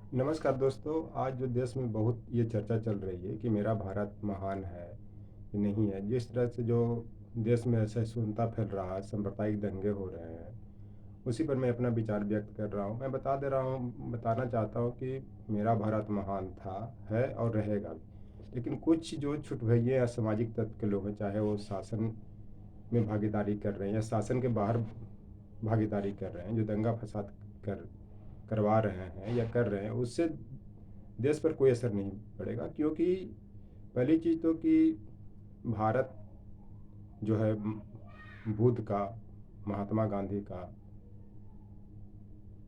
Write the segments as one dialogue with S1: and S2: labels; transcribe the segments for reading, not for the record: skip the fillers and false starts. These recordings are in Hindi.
S1: नमस्कार दोस्तों। आज जो देश में बहुत ये चर्चा चल रही है कि मेरा भारत महान है कि नहीं है। जिस तरह से जो देश में असहिष्णुता फैल रहा है, सांप्रदायिक दंगे हो रहे हैं, उसी पर मैं अपना विचार व्यक्त कर रहा हूँ। मैं बता दे रहा हूँ, बताना चाहता हूँ कि मेरा भारत महान था, है और रहेगा भी। लेकिन कुछ जो छुटभइये असामाजिक तत्व के लोग हैं, चाहे वो शासन में भागीदारी कर रहे हैं या शासन के बाहर भागीदारी कर रहे हैं, जो दंगा फसाद कर करवा रहे हैं या कर रहे हैं, उससे देश पर कोई असर नहीं पड़ेगा। क्योंकि पहली चीज़ तो कि भारत जो है बुद्ध का, महात्मा गांधी का,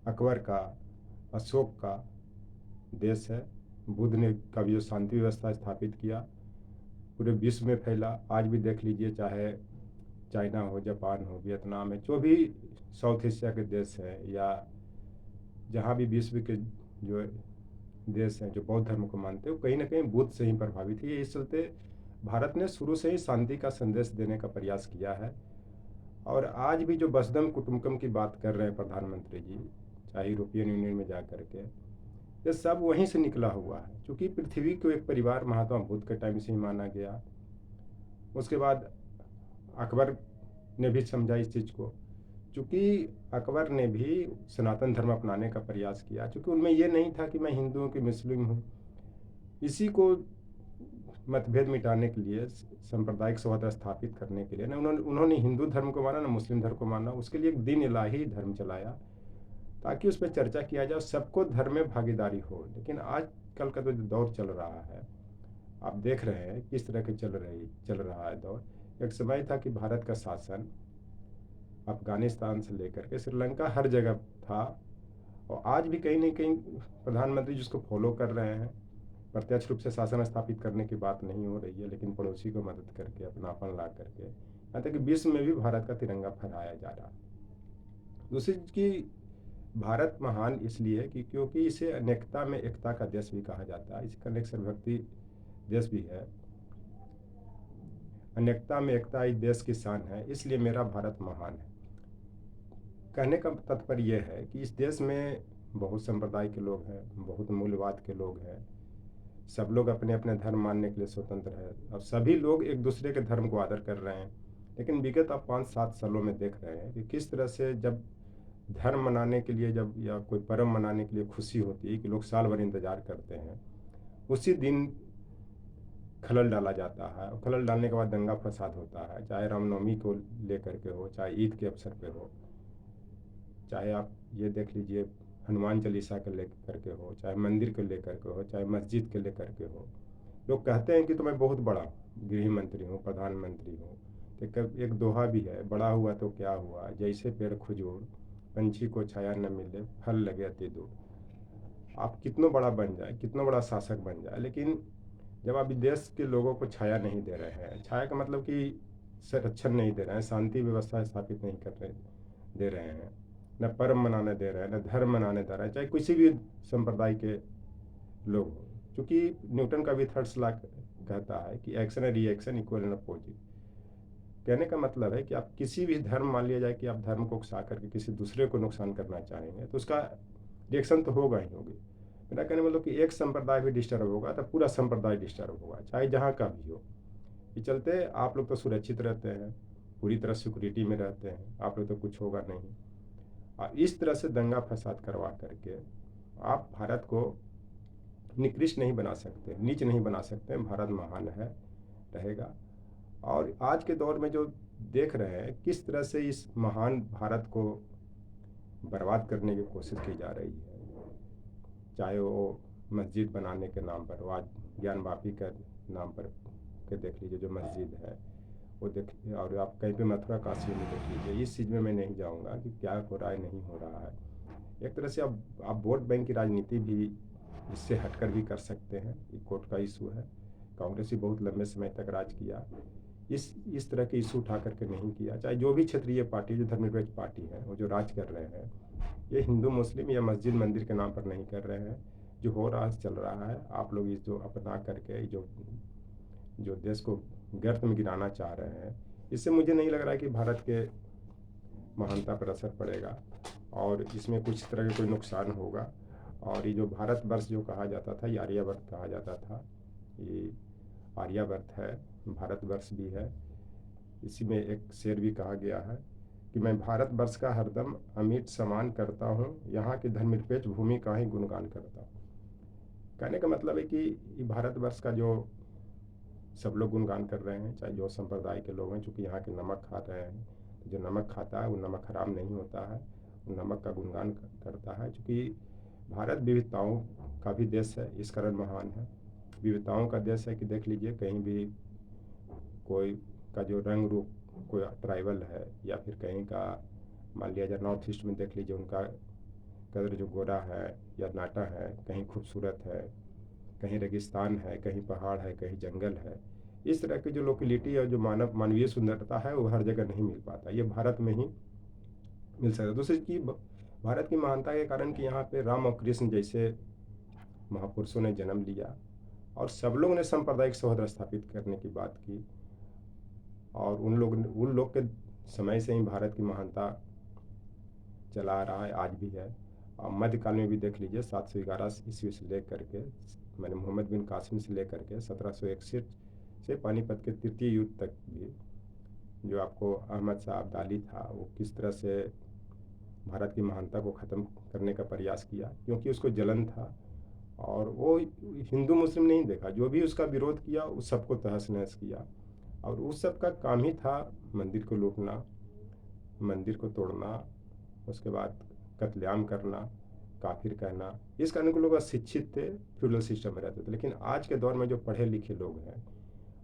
S1: अकबर का, अशोक का देश है। बुद्ध ने कभी जो शांति व्यवस्था स्थापित किया, पूरे विश्व में फैला। आज भी देख लीजिए, चाहे चाइना हो, जापान हो, वियतनाम है, जो भी साउथ एशिया के देश हैं या जहाँ भी विश्व के जो देश हैं जो बौद्ध धर्म को मानते हैं, वो कहीं ना कहीं बुद्ध से ही प्रभावित है। इस चलते भारत ने शुरू से ही शांति का संदेश देने का प्रयास किया है। और आज भी जो वसुधैव कुटुंबकम की बात कर रहे हैं प्रधानमंत्री जी, चाहे यूरोपियन यूनियन में जा करके, ये सब वहीं से निकला हुआ है। क्योंकि पृथ्वी को एक परिवार महात्मा बुद्ध के टाइम से ही माना गया। उसके बाद अकबर ने भी समझा इस चीज़ को। चूँकि अकबर ने भी सनातन धर्म अपनाने का प्रयास किया, चूँकि उनमें ये नहीं था कि मैं हिंदू हूँ कि मुस्लिम हूँ। इसी को मतभेद मिटाने के लिए, सांप्रदायिक सौहार्द स्थापित करने के लिए ना उन्होंने हिंदू धर्म को माना, ना मुस्लिम धर्म को माना। उसके लिए एक दीन इलाही धर्म चलाया, ताकि उस पर चर्चा किया जाए, सबको धर्म में भागीदारी हो। लेकिन आज कल का तो जो दौर चल रहा है, आप देख रहे हैं किस तरह के चल रहा है दौर। एक समय था कि भारत का शासन अफगानिस्तान से लेकर के श्रीलंका हर जगह था। और आज भी कहीं ना कहीं प्रधानमंत्री जिसको फॉलो कर रहे हैं, प्रत्यक्ष रूप से शासन स्थापित करने की बात नहीं हो रही है, लेकिन पड़ोसी को मदद करके, अपनापन ला करके, यहाँ तक कि विश्व में भी भारत का तिरंगा फहराया जा रहा है। दूसरी चीज़ की भारत महान इसलिए है कि क्योंकि इसे अनेकता में एकता का देश भी कहा जाता है। इसे अनेक सर्वभक्ति देश भी है। अनेकता में एकता इस देश की शान है, इसलिए मेरा भारत महान है। कहने का तात्पर्य यह है कि इस देश में बहुत संप्रदाय के लोग हैं, बहुत मूल्यवाद के लोग हैं। सब लोग अपने अपने धर्म मानने के लिए स्वतंत्र है। अब सभी लोग एक दूसरे के धर्म को आदर कर रहे हैं। लेकिन विगत आप 5-7 सालों में देख रहे हैं कि किस तरह से जब धर्म मनाने के लिए, जब या कोई पर्व मनाने के लिए खुशी होती है कि लोग साल भर इंतजार करते हैं, उसी दिन खलल डाला जाता है। और खलल डालने के बाद दंगा फसाद होता है, चाहे रामनवमी को लेकर के हो, चाहे ईद के अवसर पे हो, चाहे आप ये देख लीजिए हनुमान चालीसा के लेकर के हो, चाहे मंदिर को लेकर के हो, चाहे मस्जिद के लेकर के हो। लोग कहते हैं कि तो मैं बहुत बड़ा गृह मंत्री हूँ, प्रधानमंत्री हूँ। तो एक दोहा भी है, बड़ा हुआ तो क्या हुआ, जैसे पेड़ खजूर, पंछी को छाया न मिले, फल लगे अति दूर। आप कितना बड़ा बन जाए, कितना बड़ा शासक बन जाए, लेकिन जब आप देश के लोगों को छाया नहीं दे रहे हैं, छाया का मतलब कि संरक्षण नहीं दे रहे हैं, शांति व्यवस्था स्थापित नहीं कर रहे दे रहे हैं, न पर्व मनाने दे रहे हैं, न धर्म मनाने दे रहे हैं, चाहे किसी भी संप्रदाय के लोग हो। क्योंकि न्यूटन का भी थर्ड लॉ कहता है कि action and reaction equal and opposite. कहने का मतलब है कि आप किसी भी धर्म, मान लिया जाए कि आप धर्म को उकसा करके किसी दूसरे को नुकसान करना चाहेंगे, तो उसका रिएक्शन तो होगा ही होगी। मेरा कहने मतलब कि एक संप्रदाय भी डिस्टर्ब होगा तो पूरा संप्रदाय डिस्टर्ब होगा, चाहे जहाँ का भी हो। ये चलते आप लोग तो सुरक्षित रहते हैं, पूरी तरह सिक्योरिटी में रहते हैं, आप लोग तो कुछ होगा नहीं। और इस तरह से दंगा फसाद करवा करके आप भारत को निकृष्ट नहीं बना सकते, नीच नहीं बना सकते। भारत महान है, रहेगा। और आज के दौर में जो देख रहे हैं किस तरह से इस महान भारत को बर्बाद करने की कोशिश की जा रही है, चाहे वो मस्जिद बनाने के नाम पर हो, आज ज्ञान वापी के नाम पर के देख लीजिए जो मस्जिद है वो देख, और आप कहीं पे मथुरा काशी में देख लीजिए। इस चीज़ में मैं नहीं जाऊंगा कि क्या हो रहा है नहीं हो रहा है। एक तरह से अब आप वोट बैंक की राजनीति भी इससे हटकर भी कर सकते हैं। ये कोर्ट का इशू है। कांग्रेस भी बहुत लंबे समय तक राज किया, इस तरह के इशू उठा करके नहीं किया। चाहे जो भी क्षेत्रीय पार्टी, जो धर्मनिरपेक्ष पार्टी है, वो जो राज कर रहे हैं, ये हिंदू मुस्लिम या मस्जिद मंदिर के नाम पर नहीं कर रहे हैं। जो हो रहा है चल रहा है, आप लोग इस जो अपना करके जो जो देश को गर्त में गिराना चाह रहे हैं, इससे मुझे नहीं लग रहा है कि भारत के महानता पर असर पड़ेगा और इसमें कुछ तरह का कोई नुकसान होगा। और ये जो भारतवर्ष जो कहा जाता था, ये आर्यावर्त कहा जाता था। ये आर्यावर्त है, भारतवर्ष भी है। इसी में एक शेर भी कहा गया है कि मैं भारतवर्ष का हरदम अमिट सम्मान करता हूँ, यहाँ की धर्मनिरपेक्ष भूमि का ही गुणगान करता हूँ। कहने का मतलब है कि ये भारतवर्ष का जो सब लोग गुणगान कर रहे हैं, चाहे जो संप्रदाय के लोग हैं, चूँकि यहाँ के नमक खा रहे हैं, तो जो नमक खाता है वो नमक हराम नहीं होता है, वो नमक का गुणगान करता है। चूँकि भारत विविधताओं का भी देश है, इस कारण महान है। विविधताओं का देश है कि देख लीजिए कहीं भी कोई का जो रंग रूप, कोई ट्राइबल है या फिर कहीं का, मान लिया जाए नॉर्थ ईस्ट में देख लीजिए उनका कलर जो गोरा है या नाटा है, कहीं खूबसूरत है, कहीं रेगिस्तान है, कहीं पहाड़ है, कहीं जंगल है। इस तरह की जो लोकेलिटी और जो मानवीय सुंदरता है वो हर जगह नहीं मिल पाता, ये भारत में ही मिल सकता है। दूसरी की भारत की महानता के कारण कि यहाँ पे राम और कृष्ण जैसे महापुरुषों ने जन्म लिया और सब लोगों ने सांप्रदायिक सौहार्द स्थापित करने की बात की, और उन लोग के समय से ही भारत की महानता चला आ रहा है, आज भी है। और मध्यकाल में भी देख लीजिए 711 ईस्वी से लेकर के, मैंने मोहम्मद बिन कासिम से लेकर के 1761 से पानीपत के तृतीय युद्ध तक भी जो आपको अहमद शाह अब्दाली था, वो किस तरह से भारत की महानता को ख़त्म करने का प्रयास किया, क्योंकि उसको जलन था। और वो हिंदू मुस्लिम नहीं देखा, जो भी उसका विरोध किया उस सबको तहस नहस किया। और उस सब का काम ही था मंदिर को लूटना, मंदिर को तोड़ना, उसके बाद कत्लेआम करना, काफिर कहना। इस कारण के लोग अशिक्षित थे, फ्यूडल सिस्टम में रहते थे। लेकिन आज के दौर में जो पढ़े लिखे लोग हैं,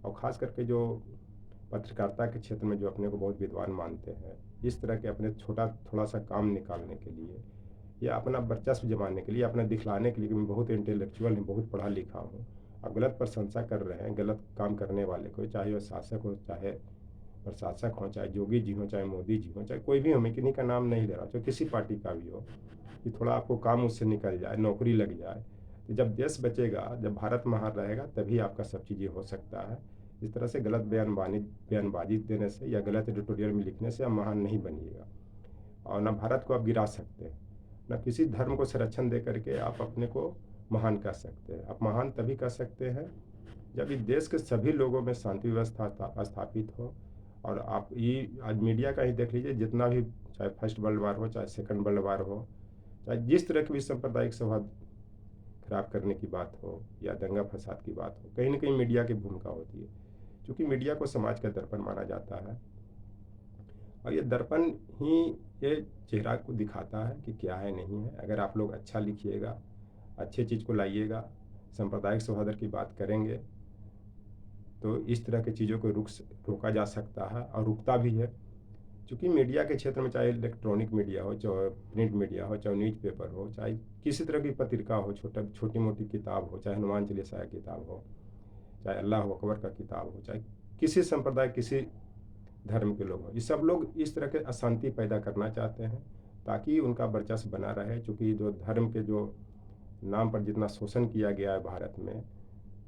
S1: और ख़ास करके जो पत्रकारिता के क्षेत्र में जो अपने को बहुत विद्वान मानते हैं, इस तरह के अपने थोड़ा सा काम निकालने के लिए या अपना वर्चस्व जमाने के लिए, अपना दिखलाने के लिए कि मैं बहुत इंटेलेक्चुअल हूँ, बहुत पढ़ा लिखा हूँ, और गलत प्रशंसा कर रहे हैं गलत काम करने वाले को, चाहे वह शासक हो, चाहे प्रशासक हो, चाहे योगी जी हो, चाहे मोदी जी हो, चाहे कोई भी हो, मैं किन्हीं का नाम नहीं ले रहा, चाहे किसी पार्टी का भी हो, कि थोड़ा आपको काम उससे निकल जाए, नौकरी लग जाए। तो जब देश बचेगा, जब भारत महान रहेगा, तभी आपका सब चीज़ें हो सकता है। इस तरह से गलत बयानबाजी देने से या गलत एडिटोरियल में लिखने से आप महान नहीं बनिएगा, और न भारत को आप गिरा सकते हैं, न किसी धर्म को संरक्षण दे करके आप अपने को महान कर सकते हैं। आप महान तभी कर सकते हैं जब इस देश के सभी लोगों में शांति व्यवस्था स्थापित हो। और आप ये आज मीडिया का ही देख लीजिए, जितना भी, चाहे फर्स्ट वर्ल्ड वार हो, चाहे सेकंड वर्ल्ड वार हो, चाहे जिस तरह की भी सांप्रदायिक सौहार्द खराब करने की बात हो या दंगा फसाद की बात हो, कहीं ना कहीं मीडिया की भूमिका होती है। क्योंकि मीडिया को समाज का दर्पण माना जाता है, और ये दर्पण ही ये चेहरा को दिखाता है कि क्या है नहीं है। अगर आप लोग अच्छा लिखिएगा, अच्छे चीज़ को लाइएगा, सांप्रदायिक सौहार्द की बात करेंगे, तो इस तरह की चीज़ों को रोका जा सकता है, और रुकता भी है। क्योंकि मीडिया के क्षेत्र में, चाहे इलेक्ट्रॉनिक मीडिया हो, चाहे प्रिंट मीडिया हो, चाहे न्यूज़पेपर हो, चाहे किसी तरह की पत्रिका हो, छोटी मोटी किताब हो, चाहे हनुमान चालीसा की किताब हो, चाहे अल्लाह अकबर का किताब हो, चाहे किसी संप्रदाय, किसी धर्म के लोग हों, ये सब लोग इस तरह के अशांति पैदा करना चाहते हैं ताकि उनका वर्चस्व बना रहे। चूँकि जो धर्म के जो नाम पर जितना शोषण किया गया है भारत में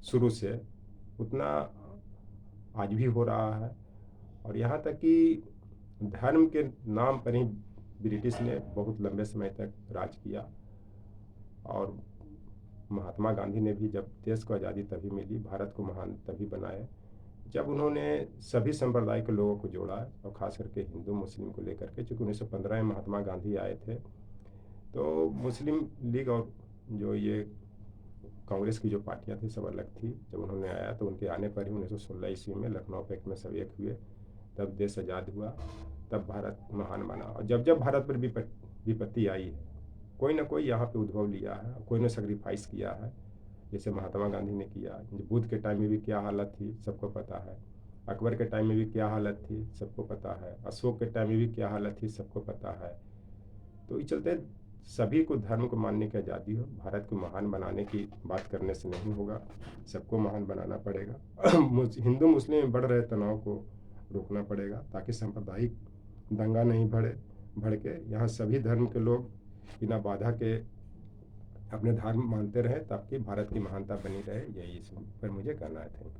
S1: शुरू से, उतना आज भी हो रहा है। और यहाँ तक कि धर्म के नाम पर ही ब्रिटिश ने बहुत लंबे समय तक राज किया। और महात्मा गांधी ने भी, जब देश को आज़ादी तभी मिली, भारत को महान तभी बनाया जब उन्होंने सभी संप्रदाय के लोगों को जोड़ा, और ख़ास करके हिंदू मुस्लिम को लेकर के। चूँकि 1915 में महात्मा गांधी आए थे, तो मुस्लिम लीग और जो ये कांग्रेस की जो पार्टियां थी सब अलग थी। जब उन्होंने आया तो उनके आने पर ही 1916 ईस्वी में लखनऊ पैक्ट में सब एक हुए, तब देश आज़ाद हुआ, तब भारत महान बना। और जब जब भारत पर विपत्ति आई है, कोई ना कोई यहाँ पे उद्भव लिया है, कोई ने सेक्रीफाइस किया है। जैसे महात्मा गांधी ने किया, बुद्ध के टाइम में भी क्या हालत थी सबको पता है, अकबर के टाइम में भी क्या हालत थी सबको पता है, अशोक के टाइम में भी क्या हालत थी सबको पता है। तो इस चलते सभी को धर्म को मानने की आज़ादी हो। भारत को महान बनाने की बात करने से नहीं होगा, सबको महान बनाना पड़ेगा। हिंदू मुस्लिम में बढ़ रहे तनाव को रोकना पड़ेगा, ताकि सांप्रदायिक दंगा नहीं भड़के। यहाँ सभी धर्म के लोग बिना बाधा के अपने धर्म मानते रहें, ताकि भारत की महानता बनी रहे। यही इस पर मुझे कहना है। Thank you.